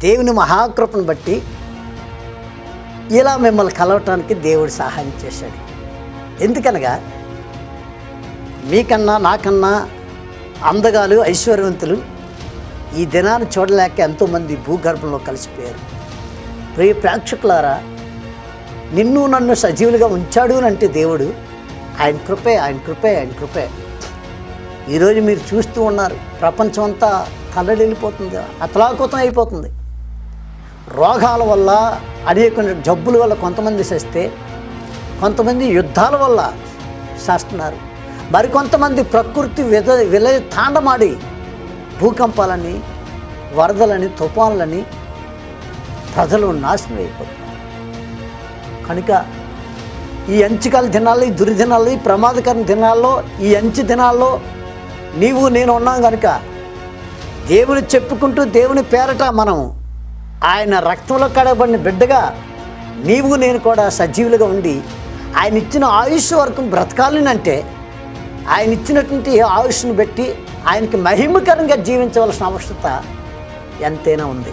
దేవుని మహాకృపను బట్టి ఇలా మిమ్మల్ని కలవటానికి దేవుడు సహాయం చేశాడు. ఎందుకనగా మీకన్నా నాకన్నా అందగాలు ఐశ్వర్యవంతులు ఈ దినాన్ని చూడలేక ఎంతోమంది భూగర్భంలో కలిసిపోయారు. ప్రియ ప్రేక్షకులారా, నిన్ను నన్ను సజీవులుగా ఉంచాడు అంటే దేవుడు ఆయన కృపే, ఆయన కృపే, ఆయన కృపే. ఈరోజు మీరు చూస్తూ ఉన్నారు, ప్రపంచం అంతా కళ్ళడిల్లిపోతుంది, అతలాకుతం అయిపోతుంది. రోగాల వల్ల, అనేక జబ్బుల వల్ల కొంతమంది చేస్తే, కొంతమంది యుద్ధాల వల్ల చేస్తున్నారు. మరికొంతమంది ప్రకృతి విలయ తాండమాడి భూకంపాలని, వరదలని, తుఫాన్లని ప్రజలు నాశనం అయిపోతున్నారు. కనుక ఈ అంచుకాల దినాల్లో, ఈ దుర్దినాల్లో, ఈ ప్రమాదకర దినాల్లో, ఈ అంచు దినాల్లో నీవు నేను ఉన్నాం కనుక దేవుని చెప్పుకుంటూ దేవుని పేరట మనం ఆయన రక్తంలో కడగబడిన బిడ్డగా నీవు నేను కూడా సజీవులుగా ఉండి ఆయన ఇచ్చిన ఆయుష్ వరకు బ్రతకాలని అంటే ఆయన ఇచ్చినటువంటి ఆయుష్ను బట్టి ఆయనకి మహిమకరంగా జీవించవలసిన అవసరత ఎంతైనా ఉంది.